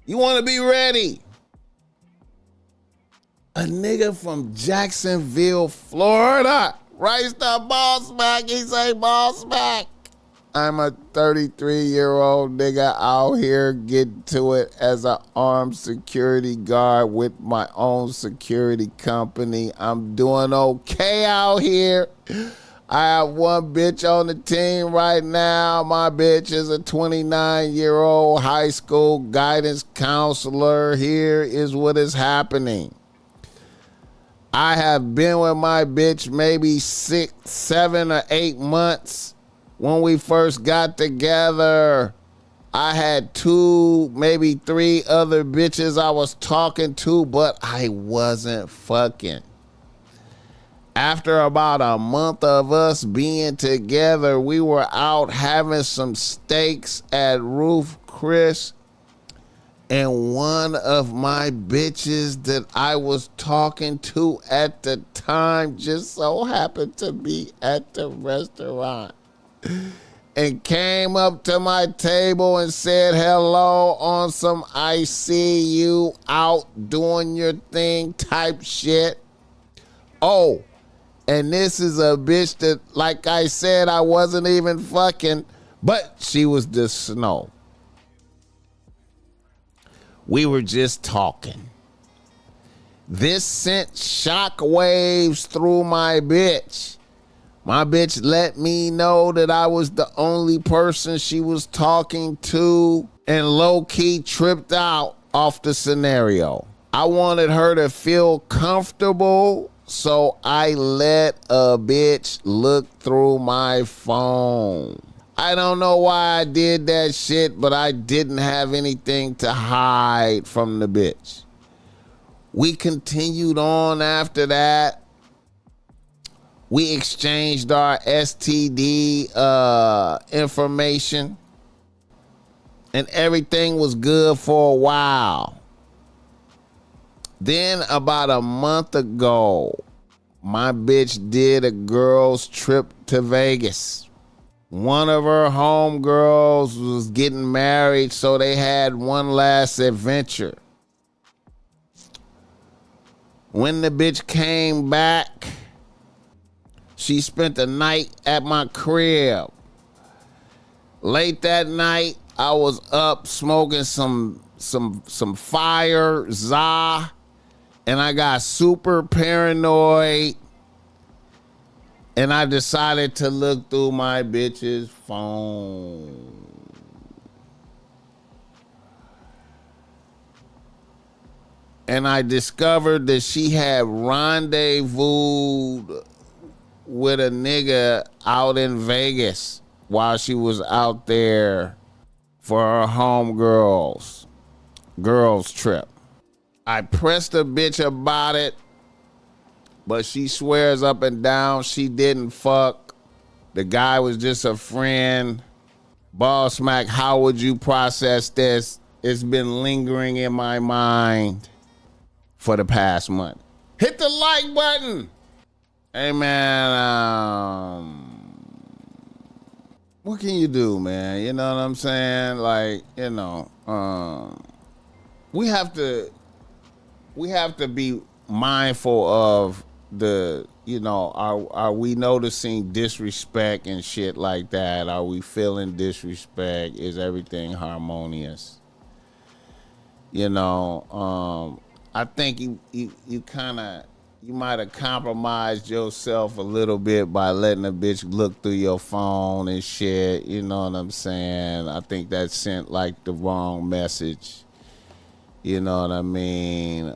You want to be ready. A nigga from Jacksonville, Florida, writes the Boss Mack. He say, Boss Mack, I'm a 33-year-old nigga out here getting to it as an armed security guard with my own security company. I'm doing okay out here. I have one bitch on the team right now. My bitch is a 29-year-old high school guidance counselor. Here is what is happening. I have been with my bitch maybe 6, 7, or 8 months. When we first got together, I had 2, maybe 3 other bitches I was talking to, but I wasn't fucking. After about a month of us being together, we were out having some steaks at Roof Chris. And one of my bitches that I was talking to at the time just so happened to be at the restaurant and came up to my table and said hello on some I see you out doing your thing type shit. Oh, and this is a bitch that, like I said, I wasn't even fucking, but she was the snow. We were just talking. This sent shockwaves through my bitch. My bitch let me know that I was the only person she was talking to and low-key tripped out off the scenario. I wanted her to feel comfortable, so I let a bitch look through my phone. I don't know why I did that shit, but I didn't have anything to hide from the bitch. We continued on after that. We exchanged our STD information, and everything was good for a while. Then about a month ago, my bitch did a girl's trip to Vegas. One of her homegirls was getting married, so they had one last adventure. When the bitch came back, she spent the night at my crib. Late that night, I was up smoking some fire, za, and I got super paranoid. And I decided to look through my bitch's phone. And I discovered that she had rendezvoused with a nigga out in Vegas while she was out there for her homegirls girls trip. I pressed the bitch about it, but she swears up and down she didn't fuck. The guy was just a friend. Boss Mack, how would you process this? It's been lingering in my mind for the past month. Hit the like button. Hey man, what can you do, man? You know what I'm saying? Like, you know, we have to be mindful of the, you know, are we noticing disrespect and shit like that? Are we feeling disrespect? Is everything harmonious? You know, I think you might have compromised yourself a little bit by letting a bitch look through your phone and shit. You know what I'm saying? I think that sent like the wrong message. You know what I mean?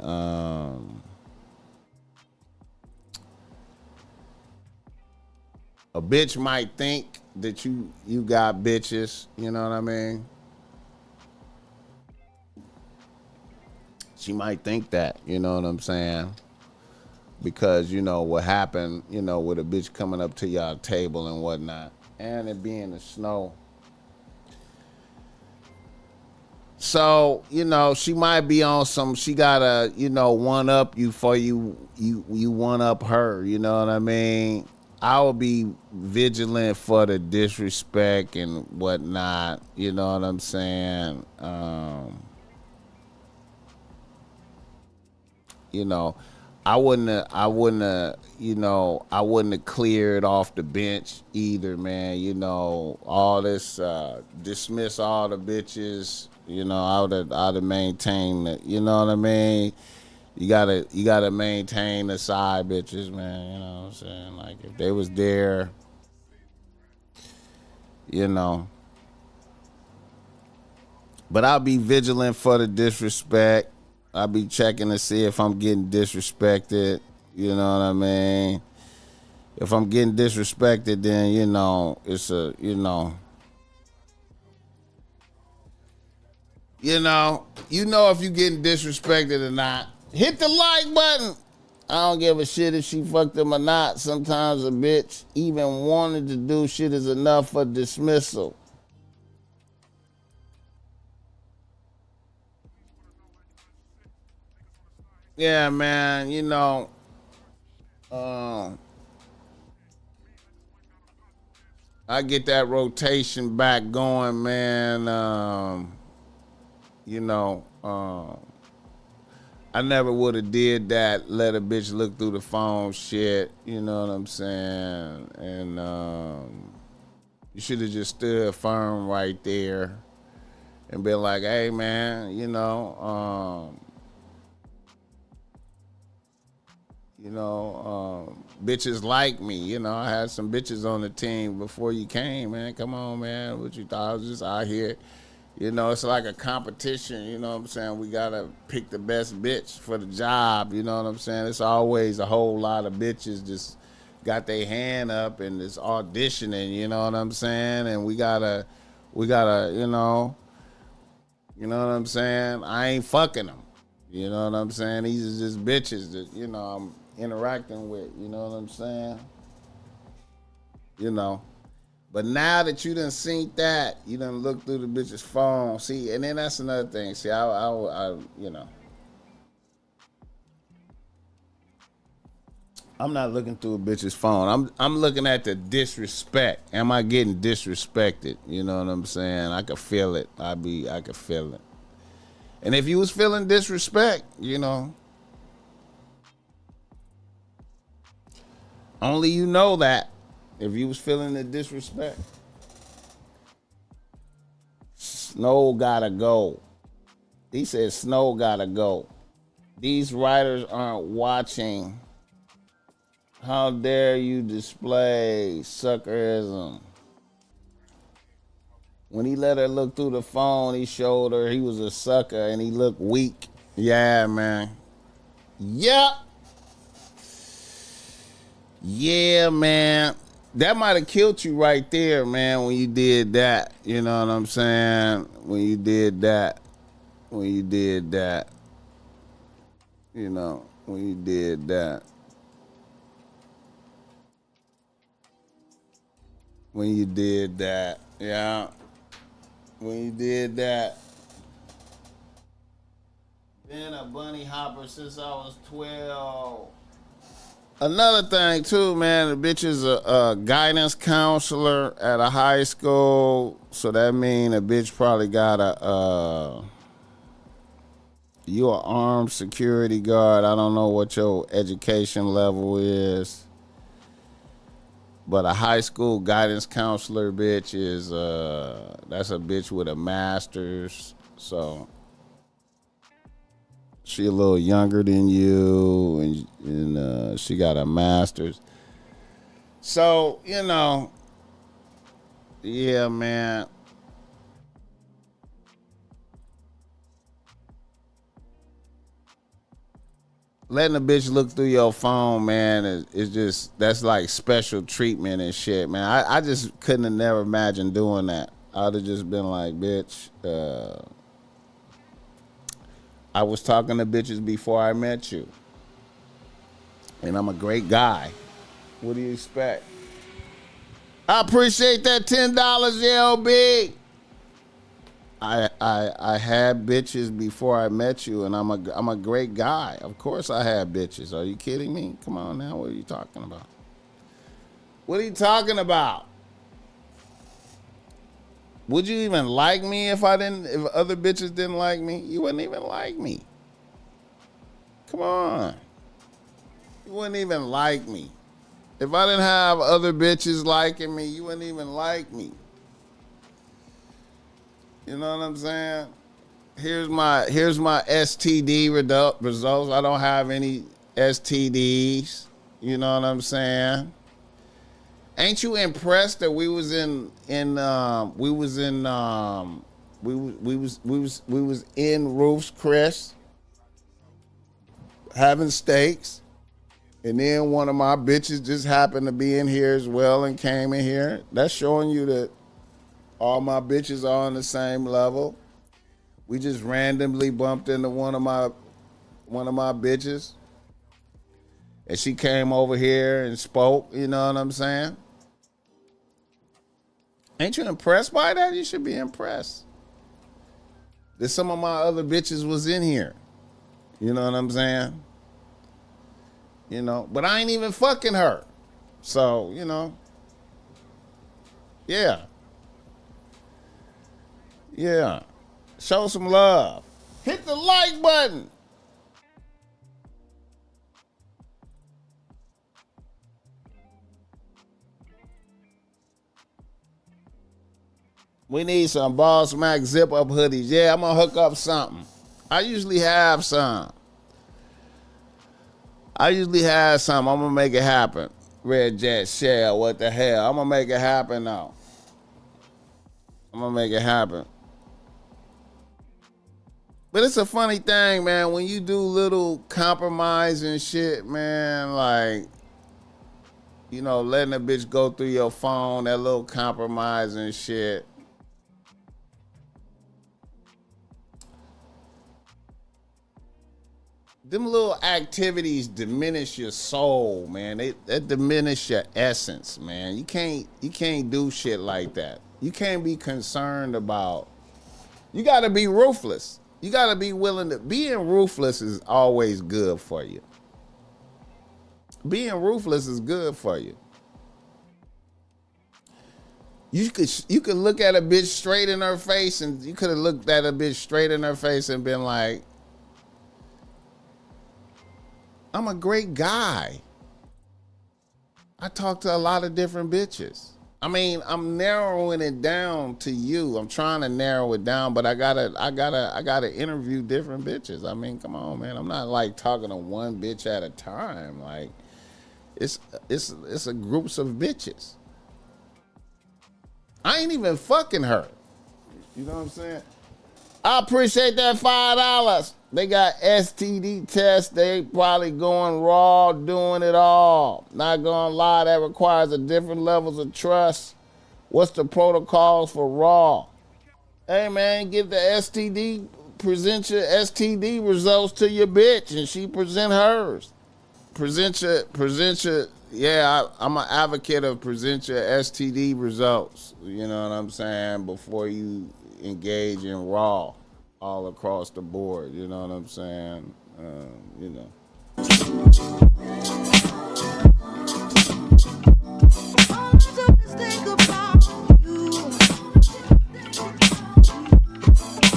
A bitch might think that you got bitches, you know what I mean? She might think that, you know what I'm saying? Because, you know, what happened, you know, with a bitch coming up to y'all table and whatnot, and it being the snow. So, you know, she might be on some, she gotta, you know, one up you for you one up her, you know what I mean? I will be vigilant for the disrespect and whatnot, you know what I'm saying? You know, I wouldn't have cleared off the bench either, man. You know, all this dismiss all the bitches. You know, I'd have maintained the, you know what I mean? You gotta maintain the side bitches, man. You know what I'm saying? Like if they was there, you know. But I'll be vigilant for the disrespect. I'll be checking to see if I'm getting disrespected. You know what I mean? If I'm getting disrespected, then it's a if you getting disrespected or not. Hit the like button. I don't give a shit if she fucked him or not. Sometimes a bitch even wanted to do shit is enough for dismissal. Yeah, man. Um, I get that rotation back going, man. You know, I never would have did that. Let a bitch look through the phone, shit. You know what I'm saying? And you should have just stood firm right there and been like, "Hey, man, bitches like me. I had some bitches on the team before you came, man. Come on, man. What you thought I was just out here? It's like a competition. You know what I'm saying? We gotta pick the best bitch for the job. You know what I'm saying? It's always a whole lot of bitches just got their hand up and it's auditioning. You know what I'm saying? And we gotta, you know what I'm saying? I ain't fucking them. You know what I'm saying? These are just bitches that I'm interacting with. You know what I'm saying? You know. But now that you done seen that, you done look through the bitch's phone. See, and then that's another thing. See, I'm not looking through a bitch's phone. I'm looking at the disrespect. Am I getting disrespected? You know what I'm saying? I could feel it. I could feel it. And if you was feeling disrespect, only you know that. If you was feeling the disrespect, Snow gotta go. He said Snow gotta go. These writers aren't watching. How dare you display suckerism? When he let her look through the phone, he showed her he was a sucker and he looked weak. Yeah, man. Yep. Yeah, man. That might have killed you right there, man, when you did that. You know what I'm saying? When you did that. When you did that. When you did that. When you did that. Yeah. When you did that. Been a bunny hopper since I was 12. Another thing too, man, the bitch is a guidance counselor at a high school, so that mean a bitch probably got you an armed security guard. I don't know what your education level is, but a high school guidance counselor bitch is that's a bitch with a master's, so she a little younger than you, and she got a master's. So yeah, man. Letting a bitch look through your phone, man, is just that's like special treatment and shit, man. I just couldn't have never imagined doing that. I'd have just been like, bitch. I was talking to bitches before I met you. And I'm a great guy. What do you expect? I appreciate that $10, LB. I had bitches before I met you, and I'm a great guy. Of course I had bitches. Are you kidding me? Come on now. What are you talking about? What are you talking about? Would you even like me if other bitches didn't like me? You wouldn't even like me. Come on. You wouldn't even like me. If I didn't have other bitches liking me, you wouldn't even like me. You know what I'm saying? Here's my STD results. I don't have any STDs. You know what I'm saying? Ain't you impressed that we was in Ruth's Chris having steaks, and then one of my bitches just happened to be in here as well and came in here. That's showing you that all my bitches are on the same level. We just randomly bumped into one of my bitches, and she came over here and spoke. You know what I'm saying? Ain't you impressed by that? You should be impressed that some of my other bitches was in here. You know what I'm saying? You know, but I ain't even fucking her. So, you know, yeah. Yeah. Show some love. Hit the like button. We need some Boss Mac zip up hoodies. Yeah, I'm gonna hook up something. I usually have some. I'm gonna make it happen. Red Jet Shell, what the hell? I'm gonna make it happen now. I'm gonna make it happen. But it's a funny thing, man, when you do little compromising shit, man, like, you know, letting a bitch go through your phone, that little compromising shit. Them little activities diminish your soul, man. They diminish your essence, man. You can't do shit like that. You can't be concerned about. You gotta be ruthless. You gotta be willing to. Being ruthless is always good for you. Being ruthless is good for you. You could look at a bitch straight in her face, and you could have looked at a bitch straight in her face and been like, I'm a great guy. I talk to a lot of different bitches. I mean, I'm narrowing it down to you. I'm trying to narrow it down, but I gotta interview different bitches. I mean, come on, man. I'm not like talking to one bitch at a time. Like, it's a groups of bitches. I ain't even fucking her. You know what I'm saying? I appreciate that $5. They got STD tests. They probably going raw, doing it all. Not gonna lie, that requires a different levels of trust. What's the protocols for raw? Hey man, get the STD, present your STD results to your bitch, and she present hers. Present your. Yeah, I'm an advocate of present your STD results. You know what I'm saying? Before you engage in raw all across the board. You know what I'm saying? You know. All I do is think about